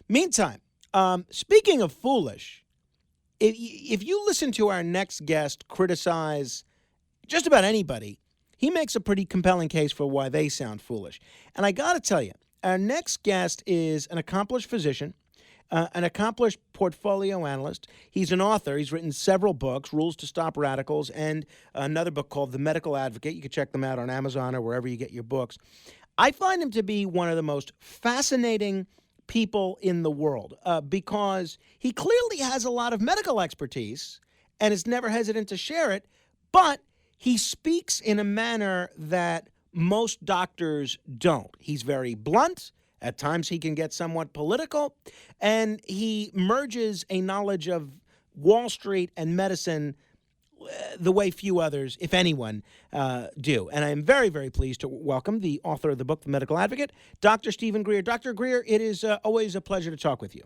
Meantime, speaking of foolish, if you listen to our next guest criticize just about anybody, he makes a pretty compelling case for why they sound foolish. And I got to tell you, our next guest is an accomplished physician, an accomplished portfolio analyst. He's an author. He's written several books, Rules to Stop Radicals, and another book called The Medical Advocate. You can check them out on Amazon or wherever you get your books. I find him to be one of the most fascinating people in the world because he clearly has a lot of medical expertise and is never hesitant to share it, but he speaks in a manner that most doctors don't. He's very blunt. At times he can get somewhat political, and he merges a knowledge of Wall Street and medicine the way few others, if anyone, do. And I am very, very pleased to welcome the author of the book, The Medical Advocate, Dr. Steven Greer. Dr. Greer, it is always a pleasure to talk with you.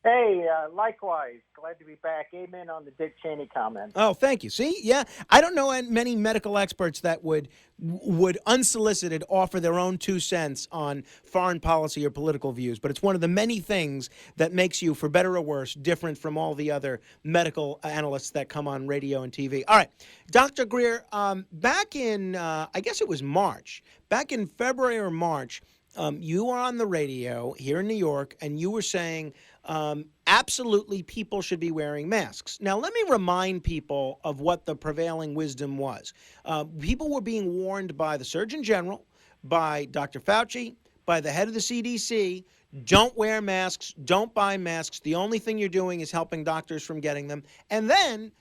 Hey, likewise. Glad to be back. Amen on the Dick Cheney comment. Oh, thank you. See, yeah, I don't know many medical experts that would unsolicited offer their own 2 cents on foreign policy or political views, but it's one of the many things that makes you, for better or worse, different from all the other medical analysts that come on radio and TV. All right, Dr. Greer, back in, I guess it was March, back in February or March, you were on the radio here in New York, and you were saying absolutely people should be wearing masks. Now, let me remind people of what the prevailing wisdom was. People were being warned by the Surgeon General, by Dr. Fauci, by the head of the CDC, don't wear masks, don't buy masks. The only thing you're doing is helping doctors from getting them. And then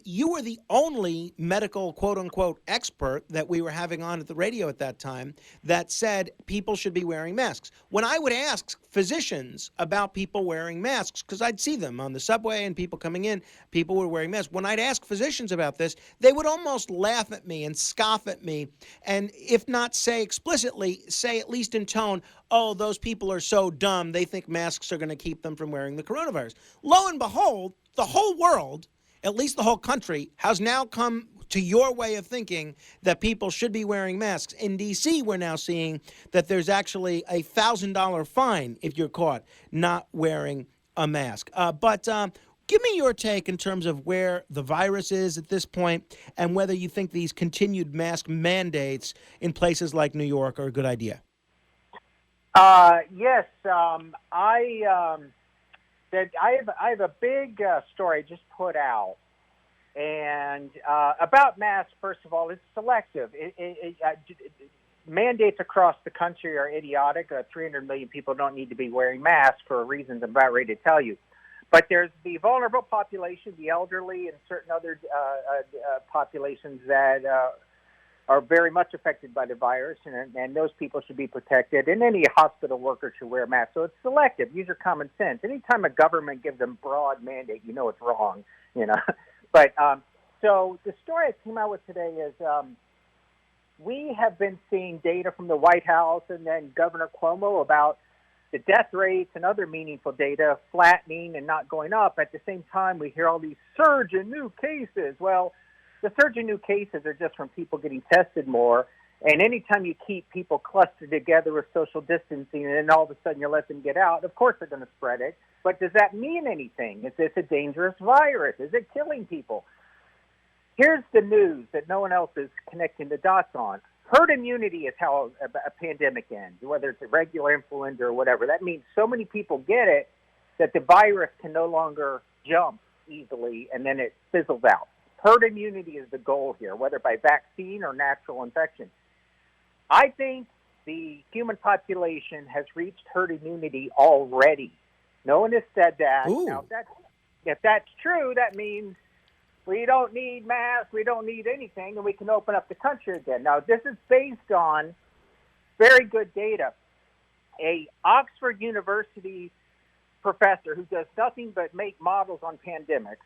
you were the only medical, quote-unquote, expert that we were having on at the radio at that time that said people should be wearing masks. When I would ask physicians about people wearing masks, because I'd see them on the subway and people coming in, people were wearing masks. When I'd ask physicians about this, they would almost laugh at me and scoff at me, and if not say explicitly, say at least in tone, oh, those people are so dumb, they think masks are going to keep them from wearing the coronavirus. Lo and behold, the whole world, at least the whole country, has now come to your way of thinking that people should be wearing masks. In D.C., we're now seeing that there's actually a $1,000 fine if you're caught not wearing a mask. But give me your take in terms of where the virus is at this point and whether you think these continued mask mandates in places like New York are a good idea. Yes, I have a big story I just put out, and about masks. First of all, it's selective. Mandates across the country are idiotic. 300 million people don't need to be wearing masks for reasons I'm about ready to tell you. But there's the vulnerable population, the elderly, and certain other populations that are very much affected by the virus, and those people should be protected. And any hospital worker should wear masks. So it's selective. Use your common sense. Anytime a government gives them broad mandate, you know it's wrong. But so the story I came out with today is we have been seeing data from the White House and then Governor Cuomo about the death rates and other meaningful data flattening and not going up. At the same time, we hear all these surge in new cases. Well, the surge in new cases are just from people getting tested more. And anytime you keep people clustered together with social distancing and then all of a sudden you let them get out, of course they're going to spread it. But does that mean anything? Is this a dangerous virus? Is it killing people? Here's the news that no one else is connecting the dots on. Herd immunity is how a pandemic ends, whether it's a regular influenza or whatever. That means so many people get it that the virus can no longer jump easily and then it fizzles out. Herd immunity is the goal here, whether by vaccine or natural infection. I think the human population has reached herd immunity already. No one has said that. Ooh. Now, if that's true, that means we don't need masks, we don't need anything, and we can open up the country again. Now, this is based on very good data. A Oxford University professor who does nothing but make models on pandemics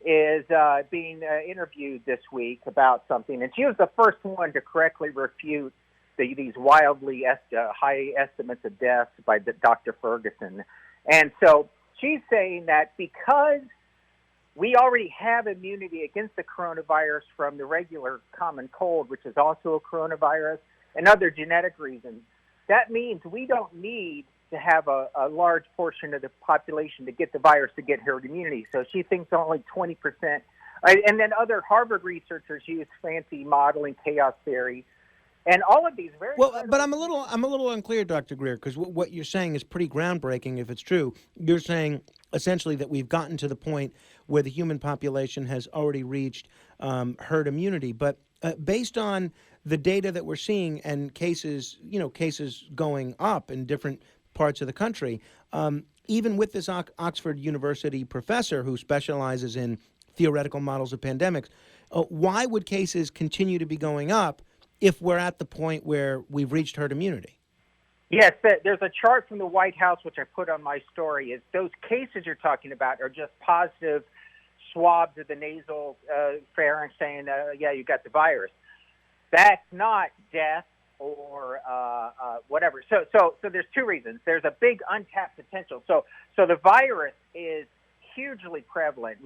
is being interviewed this week about something, and she was the first one to correctly refute these wildly high estimates of deaths by Dr. Ferguson. And so she's saying that because we already have immunity against the coronavirus from the regular common cold, which is also a coronavirus, and other genetic reasons, that means we don't need to have a large portion of the population to get the virus to get herd immunity. So she thinks only 20%. And then other Harvard researchers use fancy modeling chaos theory. And all of these very but I'm a little unclear, Dr. Greer, because what you're saying is pretty groundbreaking. If it's true, you're saying essentially that we've gotten to the point where the human population has already reached herd immunity. But based on the data that we're seeing and cases going up in different parts of the country, even with this Oxford University professor who specializes in theoretical models of pandemics, why would cases continue to be going up if we're at the point where we've reached herd immunity? Yes, there's a chart from the White House, which I put on my story, is those cases you're talking about are just positive swabs of the nasal pharynx saying, yeah, you got the virus. That's not death or whatever. So there's two reasons. There's a big untapped potential. So the virus is hugely prevalent.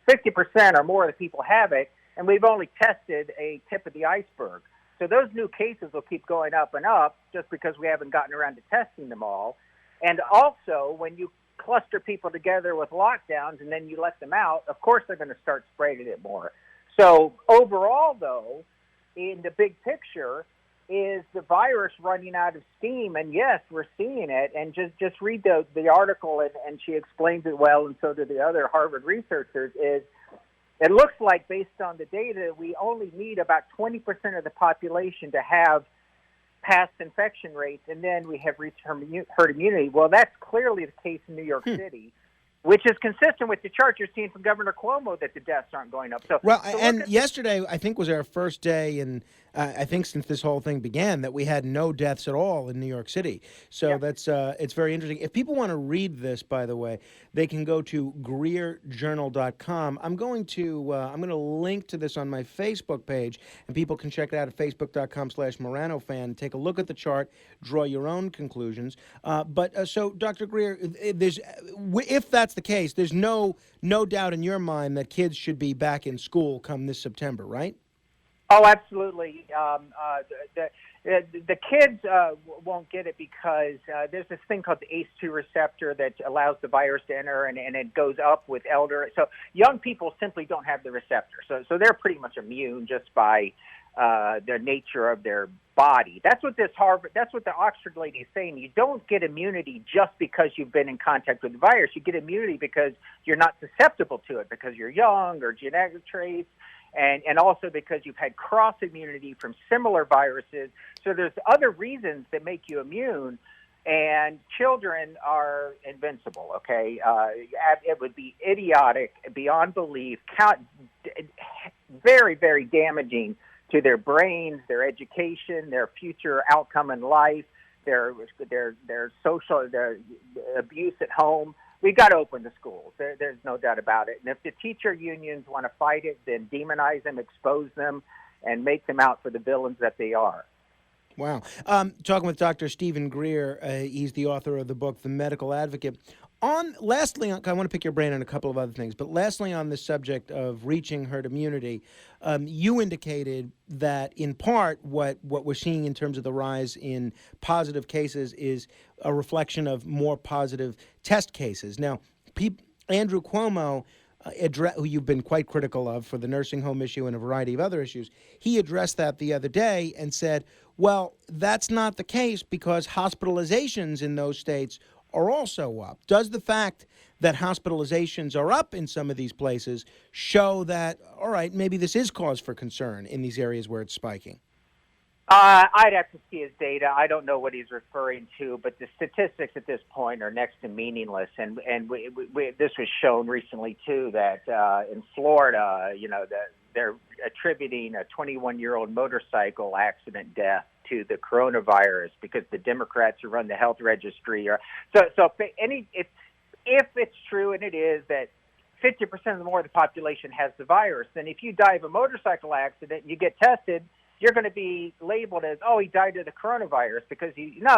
50% or more of the people have it, and we've only tested a tip of the iceberg. So those new cases will keep going up and up just because we haven't gotten around to testing them all. And also, when you cluster people together with lockdowns and then you let them out, of course they're going to start spreading it more. So overall, though, in the big picture, is the virus running out of steam? And yes, we're seeing it. And just read the article, and she explains it well, and so do the other Harvard researchers, is it looks like, based on the data, we only need about 20% of the population to have past infection rates, and then we have reached herd immunity. Well, that's clearly the case in New York City, which is consistent with the chart you're seeing from Governor Cuomo that the deaths aren't going up. And yesterday, I think, was our first day, and I think since this whole thing began, that we had no deaths at all in New York City. So that's it's very interesting. If people want to read this, by the way, they can go to GreerJournal.com. I'm going to link to this on my Facebook page, and people can check it out at Facebook.com/MoranoFan. Take a look at the chart, draw your own conclusions. So, Dr. Greer, if that's the case, there's no doubt in your mind that kids should be back in school come this September, right? Oh, absolutely. The kids won't get it because there's this thing called the ACE2 receptor that allows the virus to enter, and it goes up with elder. So young people simply don't have the receptor. So they're pretty much immune just by the nature of their body. That's what that's what the Oxford lady is saying. You don't get immunity just because you've been in contact with the virus. You get immunity because you're not susceptible to it, because you're young or genetic traits. And also because you've had cross immunity from similar viruses. So there's other reasons that make you immune, and children are invincible, okay? It would be idiotic, beyond belief, very, very damaging to their brains, their education, their future outcome in life, their social, their abuse at home. We've got to open the schools. There's no doubt about it. And if the teacher unions want to fight it, then demonize them, expose them, and make them out for the villains that they are. Wow. Talking with Dr. Steven Greer. He's the author of the book, The Medical Advocate. Lastly, I want to pick your brain on a couple of other things, but lastly on the subject of reaching herd immunity, you indicated that in part what we're seeing in terms of the rise in positive cases is a reflection of more positive test cases. Now, Andrew Cuomo, who you've been quite critical of for the nursing home issue and a variety of other issues, he addressed that the other day and said, well, that's not the case because hospitalizations in those states are also up. Does the fact that hospitalizations are up in some of these places show that, all right, maybe this is cause for concern in these areas where it's spiking? I'd have to see his data. I don't know what he's referring to, but the statistics at this point are next to meaningless. And this was shown recently, too, that in Florida, they're attributing a 21-year-old motorcycle accident death to the coronavirus because the Democrats who run the health registry are. So if it's true, and it is, that 50% or more of the population has the virus, then if you die of a motorcycle accident and you get tested, you're going to be labeled as, oh, he died of the coronavirus because no.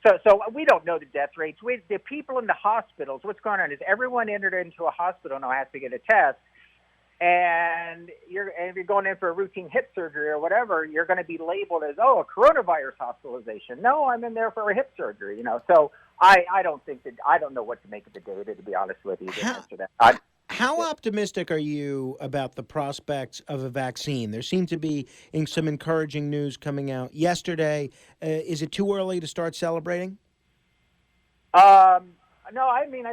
So we don't know the death rates. The people in the hospitals, what's going on is everyone entered into a hospital now has to get a test. and if you're going in for a routine hip surgery or whatever, you're going to be labeled as, oh, a coronavirus hospitalization. No, I'm in there for a hip surgery. So I don't think that I don't know what to make of the data, to be honest with you. To How, answer that, how optimistic are you about the prospects of a vaccine? There seemed to be some encouraging news coming out yesterday. Is it too early to start celebrating? no, I mean,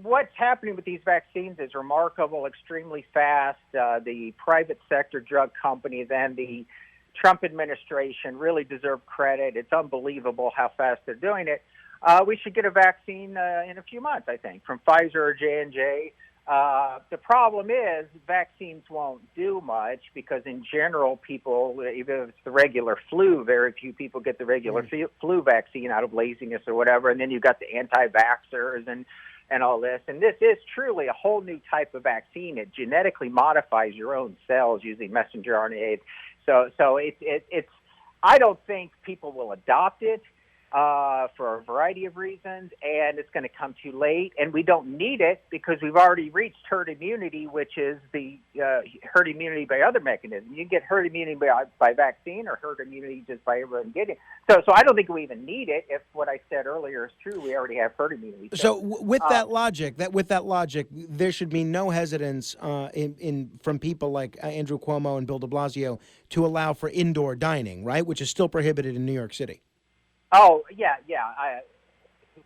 what's happening with these vaccines is remarkable, extremely fast. The private sector drug companies and the Trump administration really deserve credit. It's unbelievable how fast they're doing it. We should get a vaccine in a few months, I think, from Pfizer or J&J. The problem is vaccines won't do much because, in general, people, even if it's the regular flu, very few people get the regular flu vaccine out of laziness or whatever. And then you've got the anti-vaxxers and all this. And this is truly a whole new type of vaccine. It genetically modifies your own cells using messenger RNA. So it's I don't think people will adopt it for a variety of reasons, and it's going to come too late. And we don't need it because we've already reached herd immunity, which is the herd immunity by other mechanisms. You get herd immunity by vaccine or herd immunity just by everyone getting it. So I don't think we even need it. If what I said earlier is true, we already have herd immunity. So with that logic, there should be no hesitance from people like Andrew Cuomo and Bill de Blasio to allow for indoor dining, right? Which is still prohibited in New York City. Oh, yeah,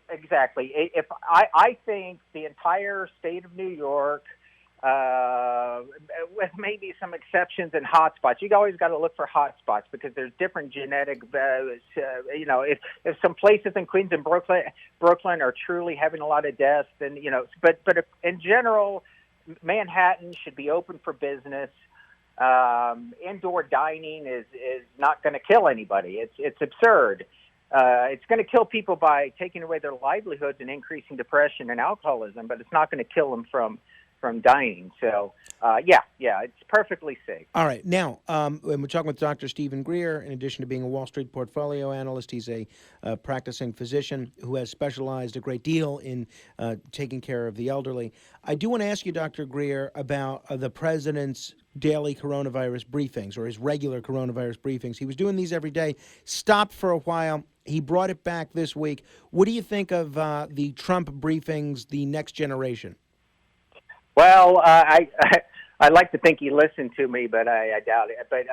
exactly. If I think the entire state of New York, with maybe some exceptions in hotspots, you always got to look for hotspots because there's different genetic. If some places in Queens and Brooklyn are truly having a lot of deaths, then but if, in general, Manhattan should be open for business. Indoor dining is not going to kill anybody. It's absurd. It's going to kill people by taking away their livelihoods and increasing depression and alcoholism, but it's not going to kill them from dining. So, it's perfectly safe. All right. Now, when we're talking with Dr. Steven Greer, in addition to being a Wall Street portfolio analyst, he's a practicing physician who has specialized a great deal in taking care of the elderly. I do want to ask you, Dr. Greer, about the president's daily coronavirus briefings or his regular coronavirus briefings. He was doing these every day, stopped for a while. He brought it back this week. What do you think of the Trump briefings, the next generation? Well, I like to think he listened to me, but I doubt it. But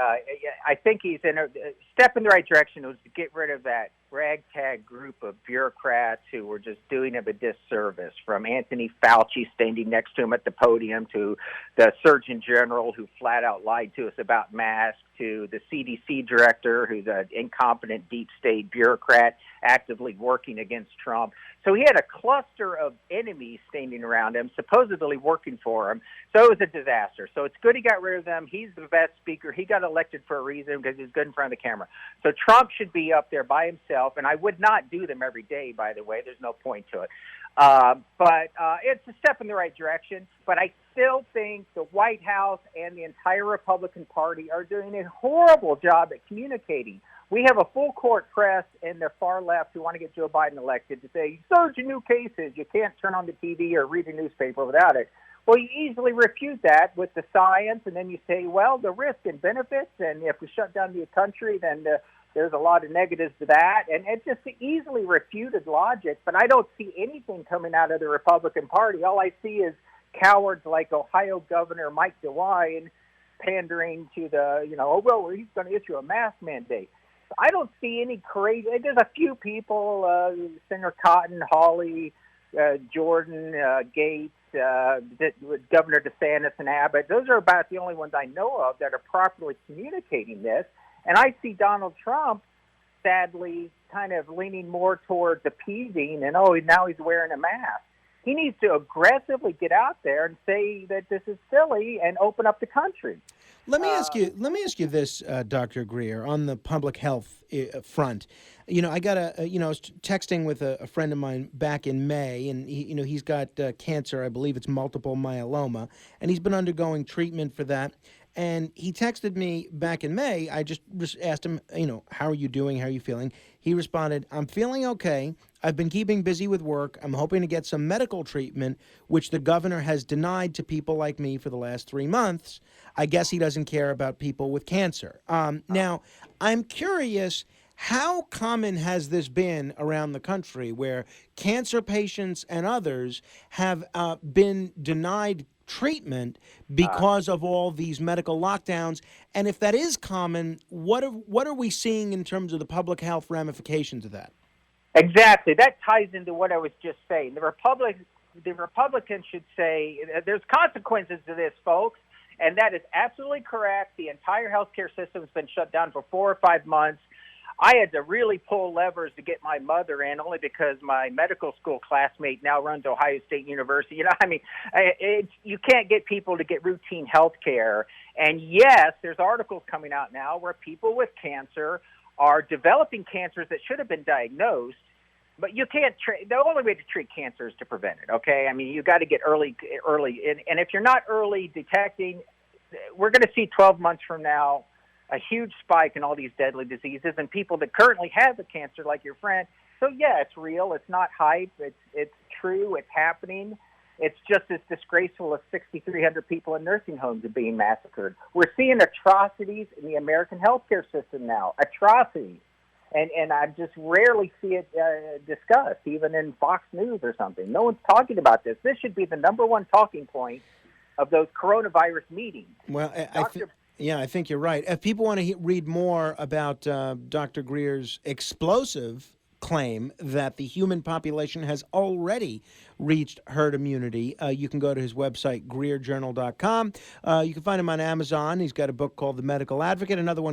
I think he's in a step in the right direction. Was to get rid of that ragtag group of bureaucrats who were just doing him a disservice, from Anthony Fauci standing next to him at the podium, to the Surgeon General who flat out lied to us about masks, to the CDC director who's an incompetent deep state bureaucrat actively working against Trump. So he had a cluster of enemies standing around him, supposedly working for him. So it was a disaster. So it's good he got rid of them. He's the best speaker. He got elected for a reason because he's good in front of the camera. So Trump should be up there by himself. And I would not do them every day, by the way. There's no point to it. But it's a step in the right direction. But I still think the White House and the entire Republican Party are doing a horrible job at communicating. We have a full court press in the far left who want to get Joe Biden elected to say, surge in new cases. You can't turn on the TV or read a newspaper without it. Well, you easily refute that with the science, and then you say, well, the risk and benefits, and if we shut down the country, then there's a lot of negatives to that. And it's just easily refuted logic, but I don't see anything coming out of the Republican Party. All I see is cowards like Ohio Governor Mike DeWine pandering to the, he's going to issue a mask mandate. I don't see any crazy. There's a few people, Senator Cotton, Hawley, Jordan, Gates, Governor DeSantis, and Abbott. Those are about the only ones I know of that are properly communicating this. And I see Donald Trump, sadly, kind of leaning more towards appeasing, and now he's wearing a mask. He needs to aggressively get out there and say that this is silly and open up the country. Let me ask you this, Dr. Greer, on the public health front. I got I was texting with a friend of mine back in May, and he's got cancer. I believe it's multiple myeloma, and he's been undergoing treatment for that. And he texted me back in May. I just asked him, how are you doing? How are you feeling? He responded, I'm feeling okay. I've been keeping busy with work. I'm hoping to get some medical treatment, which the governor has denied to people like me for the last 3 months. I guess he doesn't care about people with cancer. Now, I'm curious, how common has this been around the country where cancer patients and others have been denied treatment because of all these medical lockdowns? And if that is common, what are we seeing in terms of the public health ramifications of that? Exactly. That ties into what I was just saying. The Republicans should say there's consequences to this, folks, and that is absolutely correct. The entire healthcare system has been shut down for 4 or 5 months. I had to really pull levers to get my mother in, only because my medical school classmate now runs Ohio State University. You know, I mean, you can't get people to get routine health care. And yes, there's articles coming out now where people with cancer are developing cancers that should have been diagnosed, but you can't the only way to treat cancer is to prevent it, okay? I mean, you got to get early, and if you're not early detecting, we're going to see 12 months from now a huge spike in all these deadly diseases and people that currently have the cancer, like your friend. So yeah, it's real. It's not hype. It's true. It's happening. It's just as disgraceful as 6,300 people in nursing homes are being massacred. We're seeing atrocities in the American healthcare system now. Atrocities. And I just rarely see it discussed, even in Fox News or something. No one's talking about this. This should be the number one talking point of those coronavirus meetings. Well, I think you're right. If people want to read more about Dr. Greer's explosive claim that the human population has already reached herd immunity, you can go to his website, GreerJournal.com. You can find him on Amazon. He's got a book called The Medical Advocate, another one